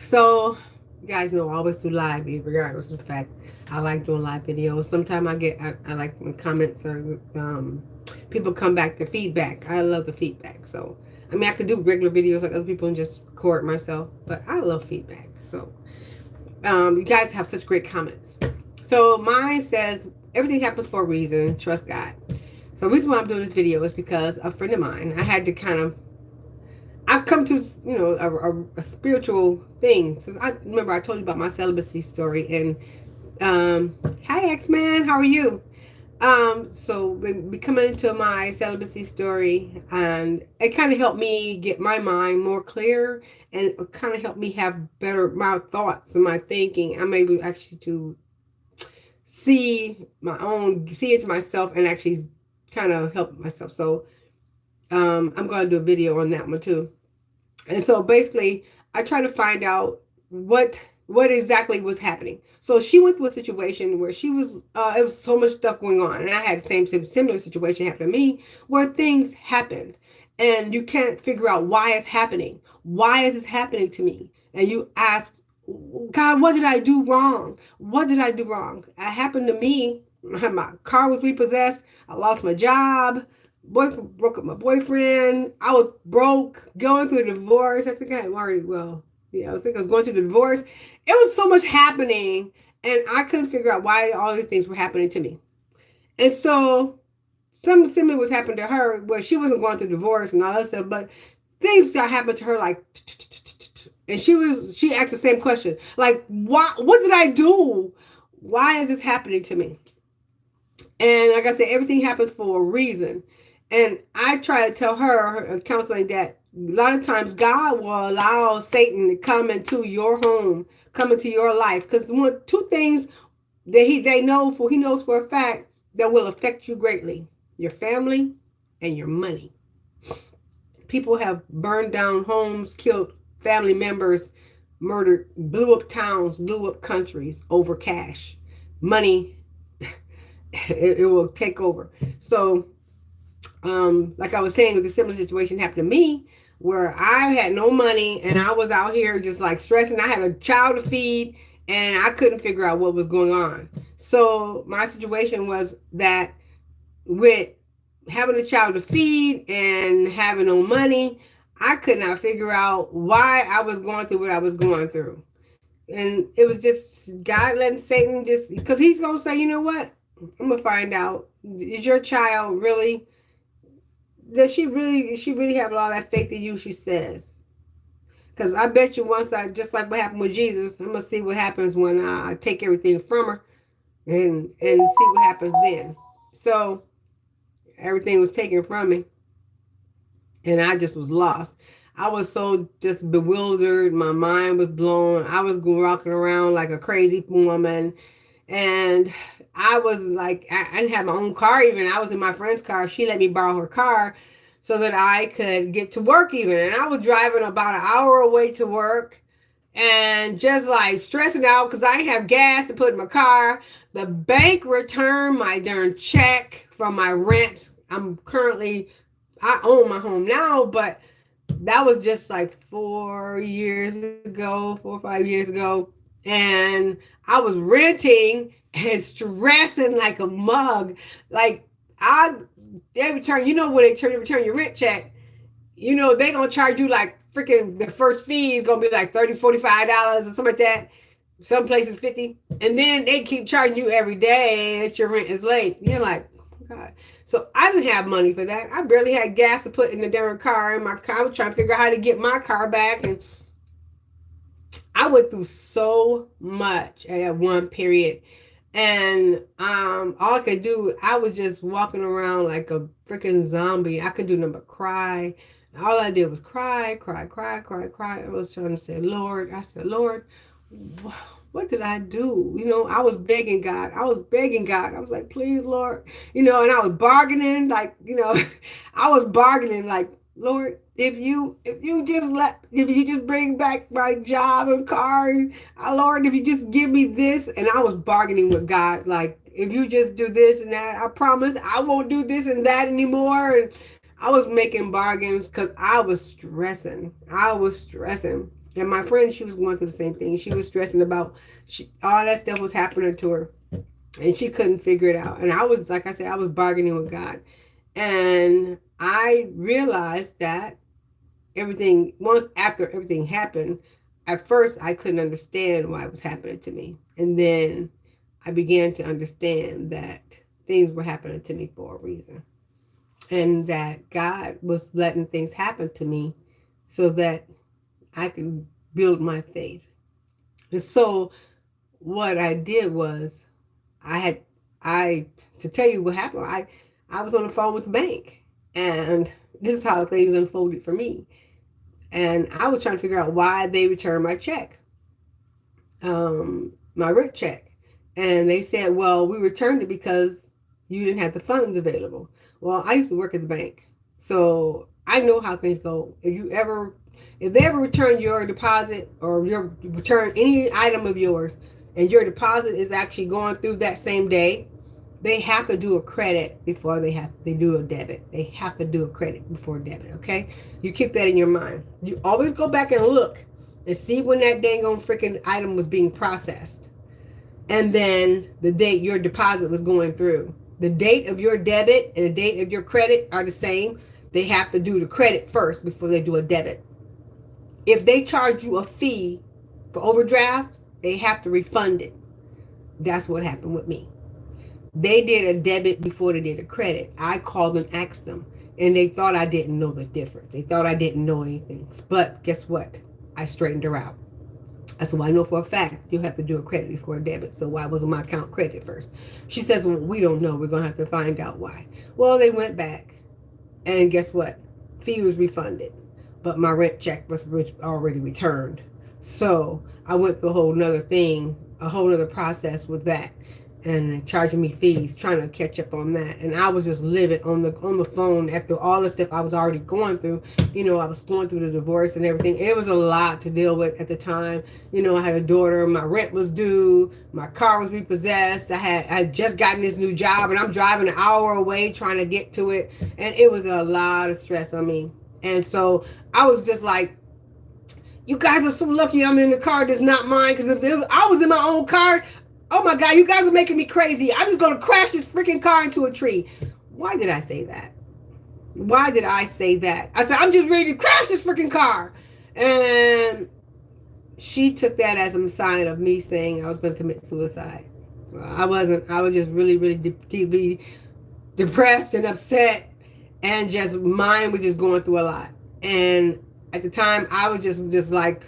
So, you guys know I always do live, regardless of the fact I like doing live videos. Sometimes I like when comments or people come back to feedback. I love the feedback. So, I mean, I could do regular videos like other people and just record myself, but I love feedback. So, you guys have such great comments. So, mine says, everything happens for a reason. Trust God. So, the reason why I'm doing this video is because a friend of mine, I had to kind of I've come to, a spiritual thing. Since I remember I told you about my celibacy story. And hi X-Man, how are you? So we coming into my celibacy story, and it kind of helped me get my mind more clear, and it kind of helped me have better my thoughts and my thinking. I'm able actually to see it to myself and actually kind of help myself. So I'm going to do a video on that one too. And so basically, I try to find out what exactly was happening. So she went through a situation where she was it was so much stuff going on, and I had the same similar situation happen to me where things happened, and you can't figure out why it's happening. Why is this happening to me? And you ask God, what did I do wrong? What did I do wrong? It happened to me. My car was repossessed. I lost my job. Broke up my boyfriend. I was broke, going through a divorce. I think I had already, well, yeah, I was thinking I was going through the divorce. It was so much happening, and I couldn't figure out why all these things were happening to me. And so something similar was happening to her where she wasn't going through divorce and all that stuff, but things that happened to her like and she asked the same question. Like, what did I do? Why is this happening to me? And like I said, everything happens for a reason. And I try to tell her, counseling, that a lot of times God will allow Satan to come into your home, come into your life. Because two things that he knows for a fact that will affect you greatly: your family and your money. People have burned down homes, killed family members, murdered, blew up towns, blew up countries over cash. Money, it will take over. So like I was saying, the similar situation happened to me where I had no money and I was out here just like stressing. I had a child to feed and I couldn't figure out what was going on. So my situation was that with having a child to feed and having no money, I could not figure out why I was going through what I was going through. And it was just God letting Satan, just because he's going to say, you know what? I'm going to find out. Is your child really, does she really have a lot of that faith in you, she says? Because I bet you once just like what happened with Jesus, I'm going to see what happens when I take everything from her and see what happens then. So everything was taken from me, and I just was lost. I was so just bewildered. My mind was blown. I was walking around like a crazy woman. And I was like, I didn't have my own car even. I was in my friend's car. She let me borrow her car so that I could get to work even. And I was driving about an hour away to work and just like stressing out because I didn't have gas to put in my car. The bank returned my darn check from my rent. I own my home now, but that was just like 4 years ago, 4 or 5 years ago. And I was renting and stressing like a mug. Like they return, when return your rent check, they gonna charge you like freaking the first fee is gonna be like $30, $45 or something like that. Some places 50, and then they keep charging you every day that your rent is late. You're like, oh God. So I didn't have money for that. I barely had gas to put in the damn car. In my car, I was trying to figure out how to get my car back, and I went through so much at that one period. And all I could do, I was just walking around like a freaking zombie. I could do nothing but cry. All I did was cry, cry, cry, cry, cry. I was trying to say, Lord, I said, Lord, what did I do? I was begging God. I was begging God. I was like, please, Lord, and I was bargaining, like, I was bargaining like, Lord, if you just bring back my job and car, Lord, if you just give me this. And I was bargaining with God, like, if you just do this and that, I promise I won't do this and that anymore. And I was making bargains because I was stressing. And my friend, she was going through the same thing. She was stressing about all that stuff was happening to her, and she couldn't figure it out. And I was, like I said, I was bargaining with God, and I realized that everything once after everything happened, at first I couldn't understand why it was happening to me, and then I began to understand that things were happening to me for a reason, and that God was letting things happen to me so that I could build my faith. And so what I did was I had I to tell you what happened, I was on the phone with the bank, and this is how things unfolded for me. And I was trying to figure out why they returned my check, my rent check. And they said, well, we returned it because you didn't have the funds available. Well, I used to work at the bank, so I know how things go. If they ever return your deposit or your return any item of yours, and your deposit is actually going through that same day, they have to do a credit before they do a debit. They have to do a credit before debit. Okay, you keep that in your mind. You always go back and look and see when that dang on freaking item was being processed, and then the date your deposit was going through. The date of your debit and the date of your credit are the same. They have to do the credit first before they do a debit. If they charge you a fee for overdraft, they have to refund it. That's what happened with me. They did a debit before they did a credit. I called and asked them, and they thought I didn't know the difference. They thought I didn't know anything. But guess what? I straightened her out. So I know for a fact you have to do a credit before a debit. So why wasn't my account credit first? She says, well, we don't know. We're going to have to find out why. Well, they went back, and guess what? Fee was refunded, but my rent check was already returned. So I went through a whole nother process with that, and charging me fees, trying to catch up on that. And I was just livid on the phone after all the stuff I was already going through. I was going through the divorce and everything. It was a lot to deal with at the time. I had a daughter, my rent was due, my car was repossessed. I had just gotten this new job, and I'm driving an hour away trying to get to it, and it was a lot of stress on me. And so I was just like, you guys are so lucky I'm in the car that's not mine, because if I was in my own car, oh my God, you guys are making me crazy. I'm just going to crash this freaking car into a tree. Why did I say that? Why did I say that? I said, I'm just ready to crash this freaking car. And she took that as a sign of me saying I was going to commit suicide. I wasn't. I was just really, really deeply depressed and upset, and just mine was just going through a lot. And at the time, I was just like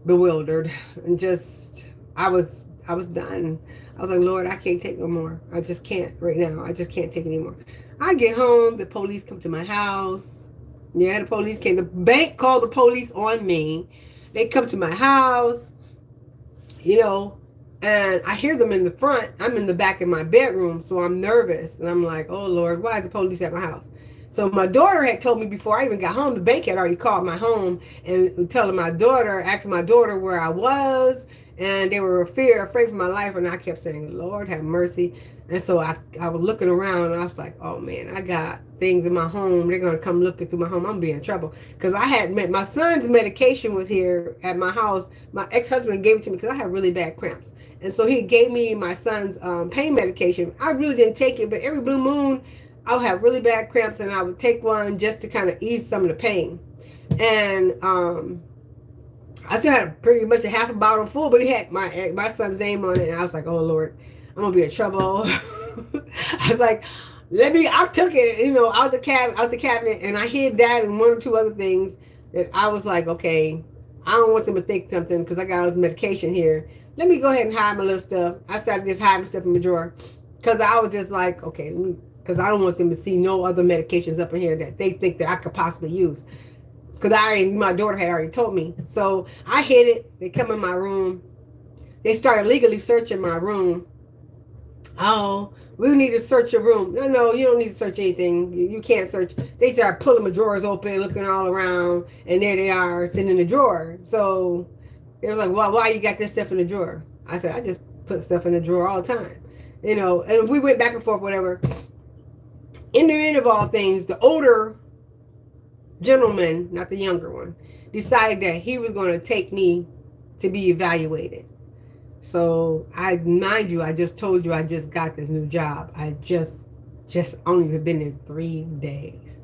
bewildered, and just I was done. I was like, Lord, I can't take no more. I just can't right now. I just can't take it anymore. I get home, the police come to my house. Yeah, the police came. The bank called the police on me. They come to my house, and I hear them in the front. I'm in the back of my bedroom, so I'm nervous. And I'm like, oh, Lord, why is the police at my house? So my daughter had told me before I even got home, the bank had already called my home and asking my daughter where I was. And they were afraid for my life. And I kept saying, Lord, have mercy. And so I was looking around, and I was like, oh, man, I got things in my home. They're going to come looking through my home. I'm going to be in trouble. Because my son's medication was here at my house. My ex-husband gave it to me because I had really bad cramps. And so he gave me my son's pain medication. I really didn't take it, but every blue moon, I would have really bad cramps, and I would take one just to kind of ease some of the pain. And I still had pretty much a half a bottle full, but it had my son's name on it, and I was like, oh, Lord, I'm going to be in trouble. I was like, I took it, out the cabinet, and I hid that and one or two other things that I was like, okay, I don't want them to think something because I got all this medication here. Let me go ahead and hide my little stuff. I started just hiding stuff in the drawer because I was just like, okay, because I don't want them to see no other medications up in here that they think that I could possibly use. Because my daughter had already told me. So I hid it. They come in my room. They started legally searching my room. Oh, we need to search your room. No, you don't need to search anything. You can't search. They started pulling my drawers open, looking all around, and there they are, sitting in the drawer. So they were like, well, why you got this stuff in the drawer? I said, I just put stuff in the drawer all the time. And we went back and forth, whatever. In the end of all things, the older gentleman, not the younger one, decided that he was going to take me to be evaluated. So I, mind you, I just told you I just got this new job. I just only been there 3 days,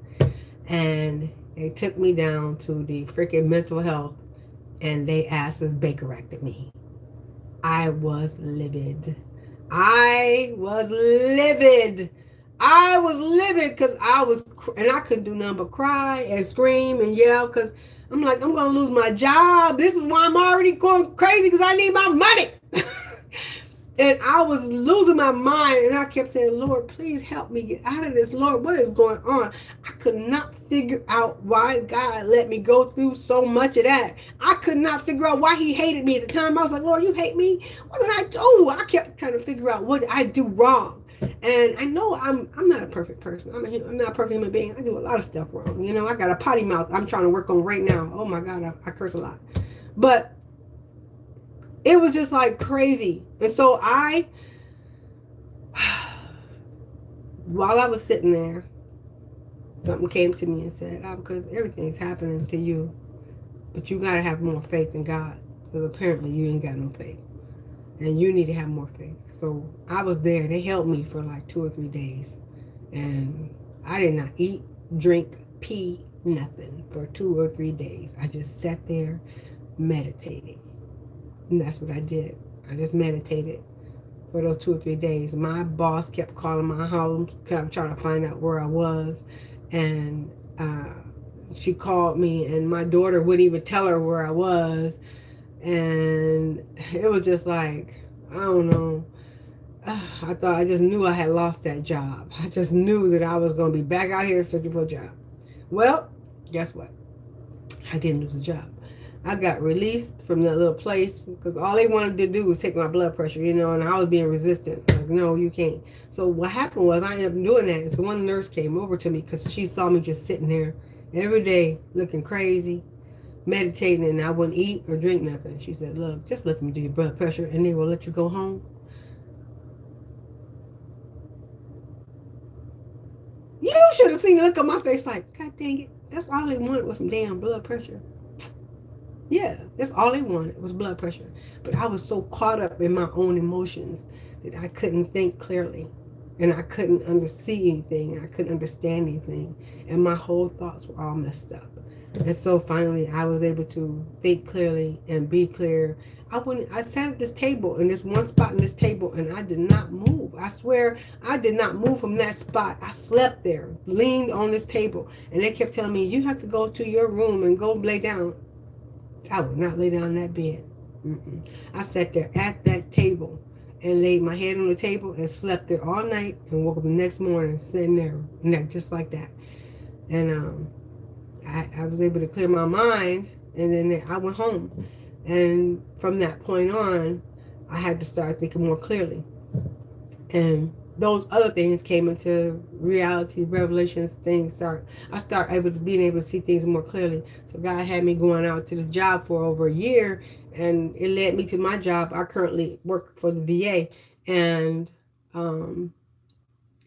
and they took me down to the freaking mental health, and they asked us Baker acted me. I was livid. I was livid. I was livid because and I couldn't do nothing but cry and scream and yell because I'm like, I'm going to lose my job. This is why I'm already going crazy because I need my money. And I was losing my mind, and I kept saying, Lord, please help me get out of this. Lord, what is going on? I could not figure out why God let me go through so much of that. I could not figure out why he hated me at the time. I was like, Lord, you hate me? What did I do? I kept trying to figure out what I do wrong. And I know I'm not a perfect person. I'm not a perfect human being. I do a lot of stuff wrong. You know, I got a potty mouth I'm trying to work on right now. Oh my God, I curse a lot. But it was just like crazy. And so while I was sitting there, something came to me and said, oh, because everything's happening to you, but you got to have more faith in God. Because apparently you ain't got no faith. And you need to have more faith. So I was there. They held me for like 2 or 3 days. And I did not eat, drink, pee, nothing for 2 or 3 days. I just sat there meditating. And that's what I did. I just meditated for those 2 or 3 days. My boss kept calling my house, kept trying to find out where I was. And she called me, and my daughter wouldn't even tell her where I was. And it was just like, I don't know. I thought, I just knew I had lost that job. I just knew that I was going to be back out here searching for a job. Well, guess what? I didn't lose a job. I got released from that little place because all they wanted to do was take my blood pressure, you know, and I was being resistant. Like, no, you can't. So what happened was I ended up doing that. So one nurse came over to me because she saw me just sitting there every day looking crazy, meditating, and I wouldn't eat or drink nothing. She said, look, just let them do your blood pressure and they will let you go home. You should have seen the look on my face like, God dang it. That's all they wanted was some damn blood pressure. Yeah, that's all they wanted was blood pressure. But I was so caught up in my own emotions that I couldn't think clearly. And I couldn't see anything. And I couldn't understand anything. And my whole thoughts were all messed up. And so finally I was able to think clearly and be clear. I sat at this table, in this one spot in this table, and I did not move. I swear I did not move from that spot. I slept there, leaned on this table. And they kept telling me, you have to go to your room and go lay down. I would not lay down in that bed. I sat there at that table and laid my head on the table and slept there all night and woke up the next morning sitting there, just like that. And I was able to clear my mind, and then I went home. And from that point on, I had to start thinking more clearly. And those other things came into reality, revelations, I start being able to see things more clearly. So God had me going out to this job for over a year, and it led me to my job. I currently work for the VA, and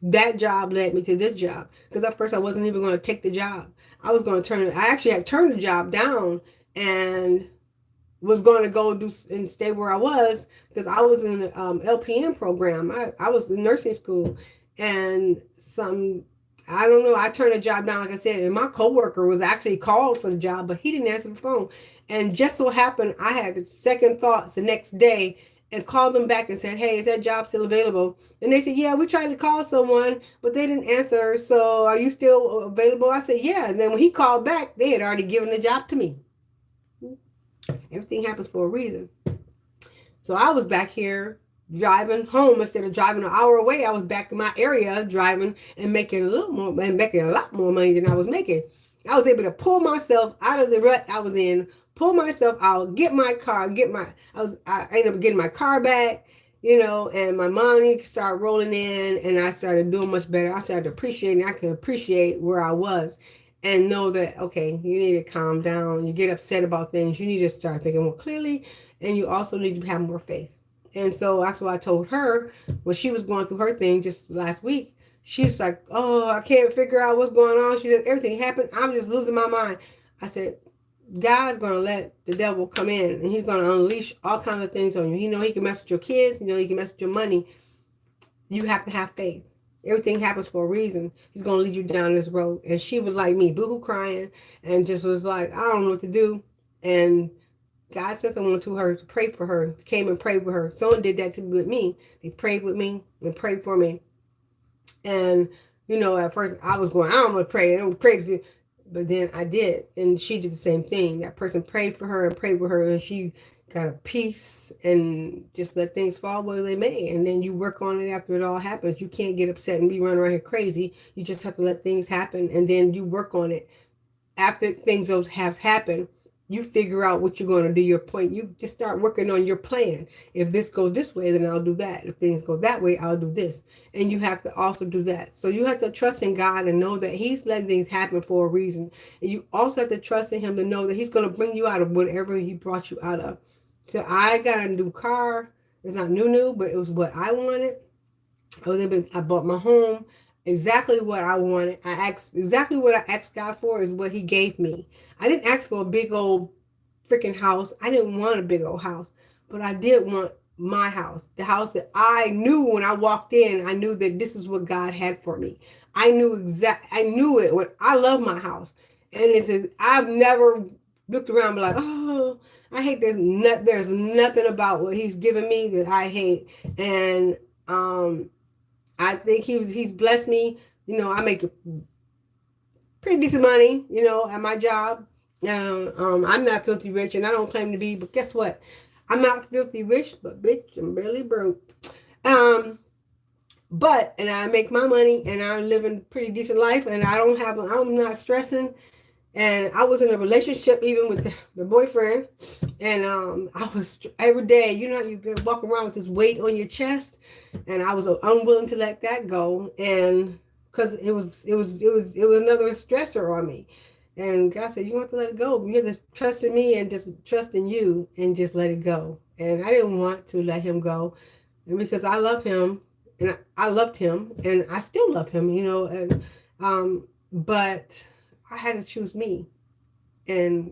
that job led me to this job, because at first I wasn't even going to take the job. I was going to I actually had turned the job down and was going to go do and stay where I was, because I was in the LPN program. I was in nursing school, and I don't know, I turned the job down, like I said, and my coworker was actually called for the job, but he didn't answer the phone. And just so happened, I had second thoughts the next day and called them back and said, hey, is that job still available? And they said, yeah, we tried to call someone, but they didn't answer. So are you still available? I said, yeah. And then when he called back, they had already given the job to me. Everything happens for a reason. So I was back here driving home instead of driving an hour away. I was back in my area driving and making a lot more money than I was making. I was able to pull myself out of the rut I was in, pull myself out, get my car, I ended up getting my car back, and my money started rolling in, and I started doing much better. I started appreciating. I could appreciate where I was and know that, okay, you need to calm down. You get upset about things. You need to start thinking more clearly, and you also need to have more faith. And so that's what I told her when she was going through her thing just last week. She's like, oh, I can't figure out what's going on. She said, everything happened. I'm just losing my mind. I said, God's gonna let the devil come in, and he's gonna unleash all kinds of things on you. You know, he can mess with your kids. You know, he can mess with your money. You have to have faith. Everything happens for a reason. He's gonna lead you down this road. And she was like me, boohoo crying, and just was like, I don't know what to do. And God sent someone to her to pray for her. Came and prayed with her. Someone did that with me. They prayed with me and prayed for me. And you know, at first I was going, I don't want to pray. I don't pray to you. But then I did, and she did the same thing. That person prayed for her and prayed with her, and she got a peace and just let things fall where they may. And then you work on it after it all happens. You can't get upset and be running around here crazy. You just have to let things happen, and then you work on it after things those have happened. You figure out what you're going to do, your point. You just start working on your plan. If this goes this way, then I'll do that. If things go that way, I'll do this. And you have to also do that. So you have to trust in God and know that he's letting things happen for a reason. And you also have to trust in him to know that he's going to bring you out of whatever he brought you out of. So I got a new car. It's not new, but it was what I wanted. I bought my home exactly what I wanted. I asked exactly what I asked God for is what he gave me. I didn't ask for a big old freaking house. I didn't want a big old house, but I did want my house, the house that I knew when I walked in. I knew that this is what God had for me. I knew it when I love my house. And I've never looked around and be like, oh, I hate this. There's nothing about what he's given me that I hate. And I think he's blessed me. You know, I make pretty decent money, you know, at my job. I'm not filthy rich, and I don't claim to be. But guess what? I'm not filthy rich, but bitch, I'm barely broke. Um, and I make my money, and I'm living a pretty decent life, and I'm not stressing. And I was in a relationship even with the boyfriend, and I was every day, you know, you walk around with this weight on your chest, and I was unwilling to let that go, and because it was another stressor on me. And God said, you have to let it go. You have to trust in me and just trust in you and just let it go. And I didn't want to let him go, and because I love him, and I loved him, and I still love him, you know, and but I had to choose me, and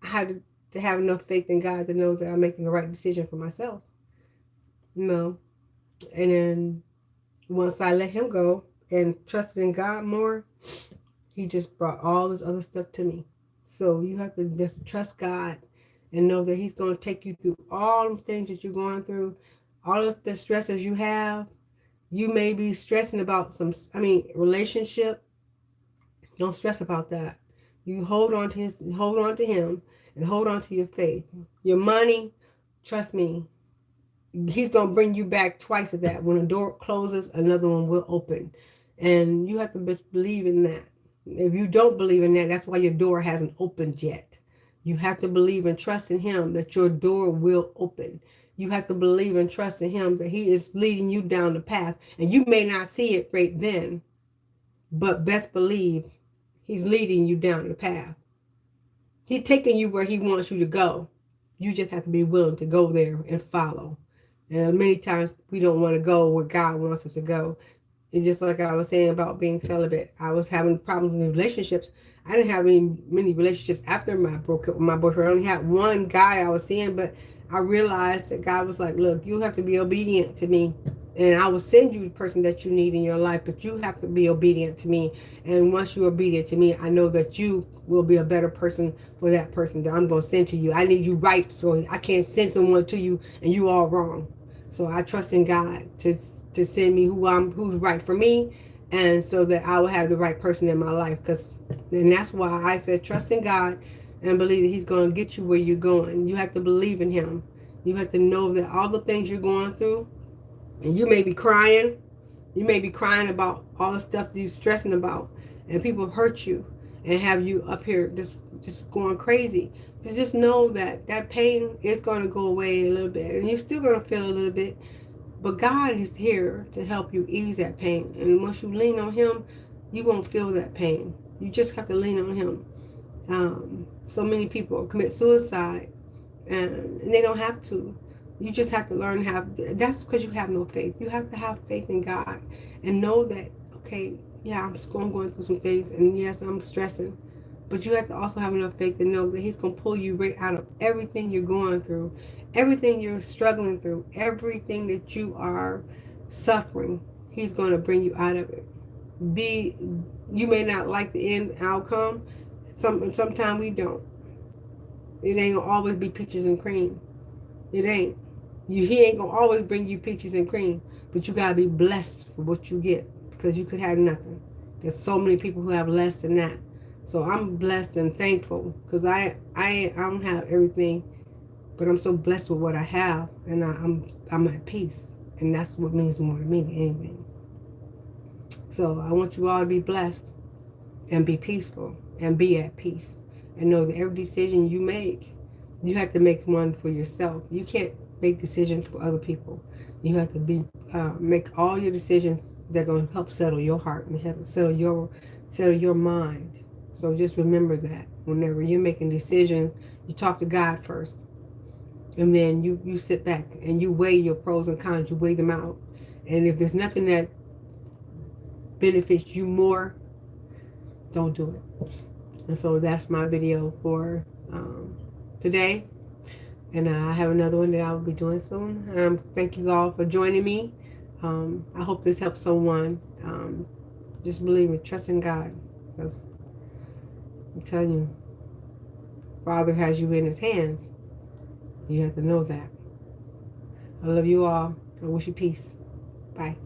I had to have enough faith in God to know that I'm making the right decision for myself. You know, and then once I let him go and trusted in God more, he just brought all this other stuff to me. So you have to just trust God and know that he's going to take you through all the things that you're going through, all of the stresses you have. You may be stressing about relationship. Don't stress about that. You hold on to him, and hold on to your faith. Your money, trust me, he's going to bring you back twice of that. When a door closes, another one will open. And you have to believe in that. If you don't believe in that, that's why your door hasn't opened yet. You have to believe and trust in him that your door will open. You have to believe and trust in him that he is leading you down the path. And you may not see it right then, but best believe he's leading you down the path. He's taking you where he wants you to go. You just have to be willing to go there and follow. And many times we don't want to go where God wants us to go. It's just like I was saying about being celibate. I was having problems in relationships. I didn't have many relationships after I broke up with my boyfriend. I only had one guy I was seeing, but I realized that God was like, look, you have to be obedient to me, and I will send you the person that you need in your life, but you have to be obedient to me. And once you're obedient to me, I know that you will be a better person for that person that I'm going to send to you. I need you right, so I can't send someone to you and you all wrong. So I trust in God to send me who's right for me, and so that I will have the right person in my life. And that's why I said trust in God and believe that he's going to get you where you're going. You have to believe in him. You have to know that all the things you're going through, and you may be crying. You may be crying about all the stuff that you're stressing about, and people hurt you and have you up here just going crazy. But just know that that pain is going to go away a little bit, and you're still going to feel a little bit. But God is here to help you ease that pain. And once you lean on him, you won't feel that pain. You just have to lean on him. So many people commit suicide, and they don't have to. You just have to learn how. That's because you have no faith. You have to have faith in God and know that, okay, yeah, I'm going through some things, and yes, I'm stressing, But you have to also have enough faith to know that He's going to pull you right out of everything you're going through, everything you're struggling through, everything that you are suffering. He's going to bring you out of it. You may not like the end outcome. Sometimes we don't. It ain't gonna always be peaches and cream. It ain't. He ain't gonna always bring you peaches and cream, but you gotta be blessed for what you get, because you could have nothing. There's so many people who have less than that. So I'm blessed and thankful, because I don't have everything, but I'm so blessed with what I have, and I'm at peace, and that's what means more to me than anything. So I want you all to be blessed and be peaceful and be at peace, and know that every decision you make, you have to make one for yourself. You can't make decisions for other people. You have to make all your decisions that are going to help settle your heart and help settle your mind. So just remember that whenever you're making decisions, you talk to God first, and then you sit back and you weigh your pros and cons. You weigh them out, and if there's nothing that benefits you more, don't do it. And so that's my video for today. And I have another one that I will be doing soon. Thank you all for joining me. I hope this helps someone. Just believe it. Trust in God. Because I'm telling you, Father has you in His hands. You have to know that. I love you all. I wish you peace. Bye.